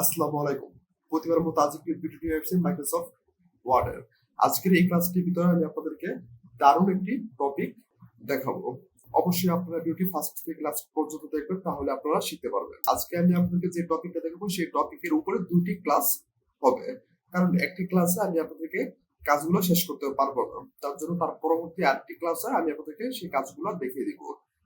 আসসালামু আলাইকুম। প্রতিবারের মতো আজকে ভিডিও নিয়ে আসছি মাইক্রোসফট ওয়ার্ডের। আজকের এই ক্লাসটির ভিতরে আমি আপনাদেরকে দারুণ একটি টপিক দেখাবো। অবশ্যই আপনারা ভিডিওটি ফার্স্ট থেকে লাস্ট পর্যন্ত দেখবেন, তাহলে আপনারা শিখতে পারবেন। আজকে আমি আপনাদেরকে যে টপিকটা দেখাবো সেই টপিকের উপরে দুটি ক্লাস হবে, কারণ একটি ক্লাসে আমি আপনাদেরকে কাজগুলো শেষ করতে পারবো না। তার জন্য তার পরবর্তী আরেকটি ক্লাসে আমি আপনাদেরকে সেই কাজগুলো দেখিয়ে দিব।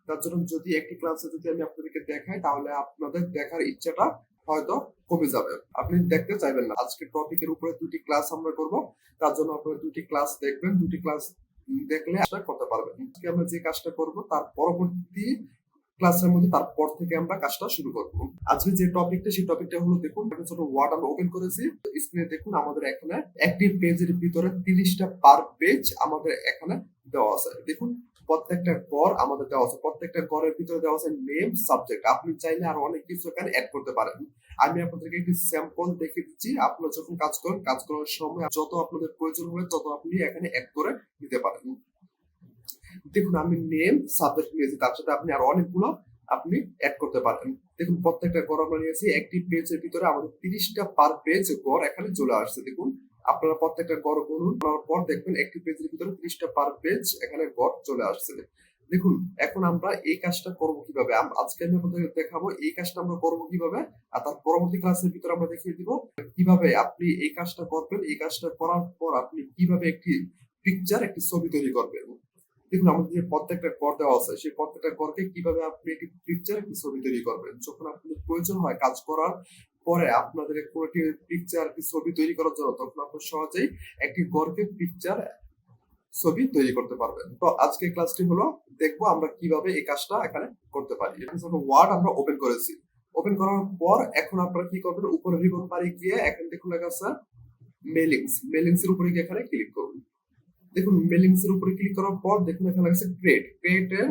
তার জন্য যদি একটি ক্লাসে যদি আমি আপনাদেরকে দেখাই, তাহলে আপনাদের দেখার ইচ্ছাটা হয়তো কমে যাবে, আপনি দেখতে চাইবেন না। আজকে টপিকের উপরে দুটি ক্লাস আমরা করব, তার জন্য আপনারা দুটি ক্লাস দেখবেন। দুটি ক্লাস দেখলে কাজটা করতে পারবেন। আজকে আমরা যে কাজটা করব তার পরবর্তী ক্লাসের মধ্যে তারপর থেকে আমরা কাজটা শুরু করব। আজকে যে টপিকটা সেই টপিকটা হলো, দেখুন ছোট ওয়ার্ড আমরা ওপেন করেছি। স্ক্রিনে দেখুন আমাদের এখানে একটি পেজের ভিতরে 30টা পার পেজ আমাদের এখানে দেওয়া আছে। দেখুন প্রত্যেকটা গড় আমাদের দেওয়া আছে, প্রত্যেকটা গড়ের ভিতরে দেওয়া আছে নেম, সাবজেক্ট। আপনি চাইলে আরো অনেক কিছু এখানে অ্যাড করতে পারেন। আমি আপনাদেরকে একটি স্যাম্পল দেখে দিচ্ছি। আপনারা যখন কাজ করেন, কাজ করার সময় যত আপনাদের প্রয়োজন হবে তত আপনি এখানে অ্যাড করে দিতে পারেন। দেখুন আমি নেম সাবজেক্ট নিয়েছি, তার সাথে আপনি আরো অনেকগুলো আপনি অ্যাড করতে পারেন। দেখুন প্রত্যেকটা গড় আমরা নিয়েছি। একটি পেজের ভিতরে আমাদের 30টা পার পেজ গড় এখানে চলে আসছে। দেখুন আপনারা প্রত্যেকটা গড় গুনুন, করার পর দেখবেন একটি পেজের ভিতরে 30টা পার পেজ এখানে গড় চলে আসছে। দেখুন এখন আমরা এই কাজটা করবো কিভাবে, আজকে আমি আপনাদের দেখাবো এই কাজটা আমরা করবো কিভাবে, আর তার পরবর্তী ক্লাসের ভিতরে আমরা দেখিয়ে দিব কিভাবে আপনি এই কাজটা করবেন। এই কাজটা করার পর আপনি কিভাবে একটি পিকচার, একটি ছবি তৈরি করবেন। দেখুন আমাদের যে প্রত্যেকটা গড় দেওয়া আছে, সেই প্রত্যেকটা গড়কে কিভাবে আপনি একটি পিকচার, একটি ছবি তৈরি করবেন। যখন আপনাদের প্রয়োজন হয় কাজ করার পরে আপনাদের একটি পিকচার, একটি ছবি তৈরি করার জন্য, তখন আপনি সহজেই একটি গড়কে পিকচার, ছবি তৈরি করতে পারবেন। তো আজকে ক্লাসটি হলো দেখবো আমরা কিভাবে এই কাজটা এখানে করতে পারি। ওয়ার্ড আমরা ওপেন করেছি। ওপেন করার পর এখন আপনারা কি করবেন, উপরে রিবন বারে গিয়ে এখানে দেখুন লেখা আছে মেলিংস। মেলিংস এর উপরে গিয়ে এখানে ক্লিক করুন। দেখুন মেলিংস এর উপরে ক্লিক করার পর দেখুন এখানে আছে ক্রিয়েট। ক্রিয়েটের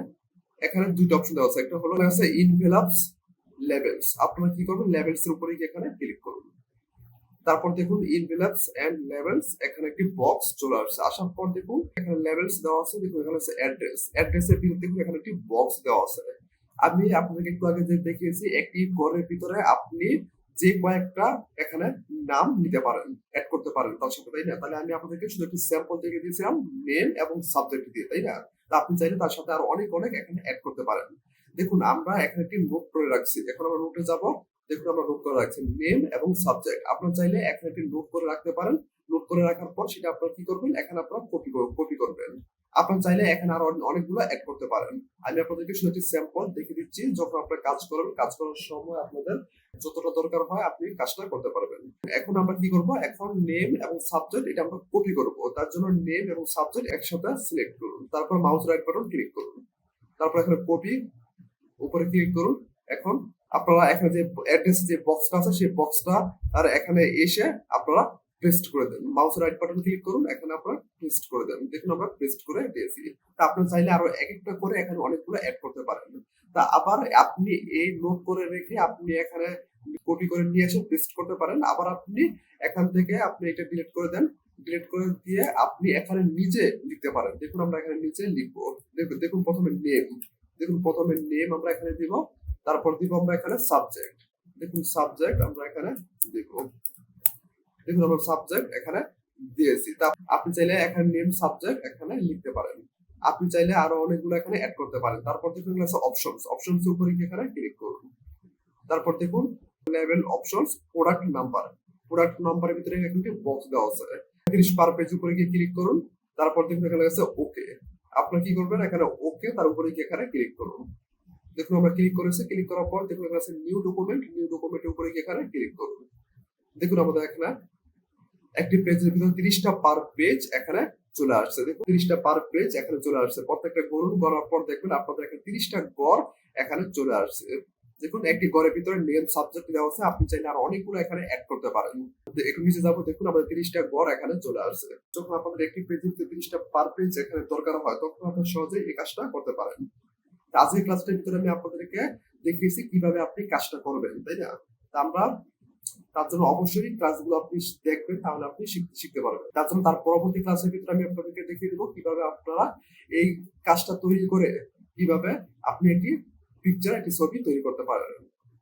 এখানে দুটো অপশন দেওয়া আছে, একটা হলো আছে ইনভেলপস, লেবেলস। আপনারা কি করবেন, লেবেলস এর উপরে গিয়ে এখানে ক্লিক করুন। তারপর দেখুন ইনভেলপস এন্ড লেবেলস, এখানে একটি বক্স চলে আসছে। আসার পর দেখুন এখানে লেবেলস দেওয়া আছে। দেখুন এখানে আছে অ্যাড্রেস। অ্যাড্রেসের ভিতরে দেখুন এখানে একটি বক্স দেওয়া আছে। আমি আপনাদেরকে একটু আগে যে দেখিয়েছি, একটি ঘরের ভিতরে আপনি যে কয়েকটা এখানে নাম নিতে পারেন, অ্যাড করতে পারেন তার সাথে, তাই না? তাহলে আমি আপনাদেরকে শুধু একটি স্যাম্পল দেখে দিয়েছিলাম নেম এবং সাবজেক্ট দিয়ে, তাই না? তা আপনি চাইলে তার সাথে আরো অনেক অনেক এখানে অ্যাড করতে পারেন। দেখুন আমরা এখানে একটি নোট করে রাখছি। এখন আমরা নোটে যাব। দেখুন আমরা নোট করে রাখছি নেম এবং সাবজেক্ট। আপনারা চাইলে এখানে একটি নোট করে রাখতে পারেন। নোট করে রাখার পর সেটা আপনারা কি করবেন, এখানে আপনারা কপি করবেন। আপনারা চাইলে এখানে আরো অনেকগুলো অ্যাড করতে পারেন। আমি আপনাদেরকে শুধু একটি স্যাম্পল দেখে দিচ্ছি। যখন আপনারা কাজ করেন, কাজ করার সময় আপনাদের যতটা দরকার হয় আপনি কাজটা করতে পারবেন। এখন আমরা কি করব, এখন নেম এবং সাবজেক্ট এটা আমরা কপি করব। তার জন্য নেম এবং সাবজেক্ট একসাথে সিলেক্ট করুন, তারপর মাউস রাইট বাটন ক্লিক করুন, তারপর এখানে কপি উপরে ক্লিক করুন। এখন আপনারা এখানে যে অ্যাড্রেস যে বক্সটা আছে সেই বক্সটা আর এখানে এসে আপনারা পেস্ট করে দেন। মাউস রাইট বাটন ক্লিক করুন, এখানে আপনারা পেস্ট করে দেন। দেখুন আমরা পেস্ট করে দিয়েছি। তা আপনি চাইলে আরো এক একটা করে এখানে অনেকগুলো অ্যাড করতে পারেন। তা আবার আপনি এই নোট করে রেখে আপনি এখানে কপি করে নিয়ে এসে পেস্ট করতে পারেন। আবার আপনি এখান থেকে আপনি এটা ডিলিট করে দেন। ডিলিট করে দিয়ে আপনি এখানে নিজে লিখতে পারেন। দেখুন আমরা এখানে নিচে লিখবো। দেখুন প্রথমে নেম। দেখুন প্রথমে নেম আমরা এখানে দিব, তারপর দিব আমরা এখানে সাবজেক্ট। দেখুন সাবজেক্ট আমরা এখানে দিব। দেখুন আমরা সাবজেক্ট এখানে দিয়েছি। তা আপনি চাইলে এখানে নেম সাবজেক্ট এখানে লিখতে পারেন। আপনি চাইলে আরো অনেকগুলো এখানে অ্যাড করতে পারেন। তারপর দেখুন আছে অপশনস। অপশনস এর উপরে এখানে ক্লিক করুন। তারপর দেখুন level options, product number. Product নাম্বারের ভিতরে একটি বক্স দেওয়া আছে। 30 পার পেজ উপরে গিয়ে ক্লিক করুন। তারপর দেখুন এখানে আছে ওকে। আপনি কি করবেন, এখানে ওকে তার উপরে গিয়ে এখানে ক্লিক করুন। দেখুন আমরা ক্লিক করেছি। ক্লিক করার পর দেখুন এখানে আছে নিউ ডকুমেন্ট। নিউ ডকুমেন্টের উপরে গিয়ে এখানে ক্লিক করুন। দেখুন আমাদের এখানে একটি পেজের ভিতরে 30টা পার পেজ এখানে চলে আসছে। দেখুন 30টা পার পেজ এখানে চলে আসছে। প্রত্যেকটা গড় করার পর দেখবেন আপনাদের এখানে 30টা গড় এখানে চলে আসছে। দেখুন একটি গড়ের ভিতরে নেম সাবজেক্ট দেওয়া আছে। আপনি চাইলে আরো অনেকগুলো এখানে অ্যাড করতে পারেন। একটু নিচে যাবো। দেখুন আমাদের 30টা গড় এখানে চলে আসছে। যখন আপনাদের একটি পেজের 30টা পার পেজ এখানে দরকার হয়, তখন আপনারা সহজেই এই কাজটা করতে পারেন। আজকের ক্লাসটার ভিতরে আমি আপনাদেরকে দেখিয়েছি কিভাবে আপনি কাজটা করবেন, তাই না? আমরা তার জন্য অবশ্যই ক্লাসগুলো আপনি দেখবেন, তাহলে আপনি শিখতে পারবেন। তার জন্য তার পরবর্তী ক্লাসের ভিতরে আমি আপনাদেরকে দেখিয়ে দেবো কিভাবে আপনারা এই কাজটা তৈরি করে কিভাবে আপনি একটি পিকচার, একটি ছবি তৈরি করতে পারেন।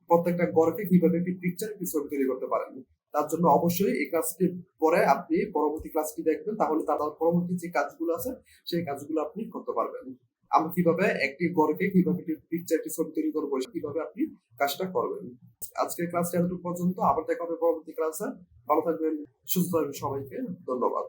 প্রত্যেকটা ঘরকে কিভাবে একটি পিকচার একটি ছবি তৈরি করতে পারেন। তার জন্য অবশ্যই এই ক্লাসটি পরে আপনি পরবর্তী ক্লাসটি দেখবেন, তাহলে তার পরবর্তী যে কাজগুলো আছে সেই কাজগুলো আপনি করতে পারবেন। আমি কিভাবে একটি ঘরকে কিভাবে একটি পিকচার একটি ছবি তৈরি করবো, কিভাবে আপনি কাজটা করবেন। আজকের ক্লাসটা এতটুকু পর্যন্ত, আবার দেখা হবে পরবর্তী ক্লাসে। ভালো থাকবেন, সুস্থ থাকবেন, সবাইকে ধন্যবাদ।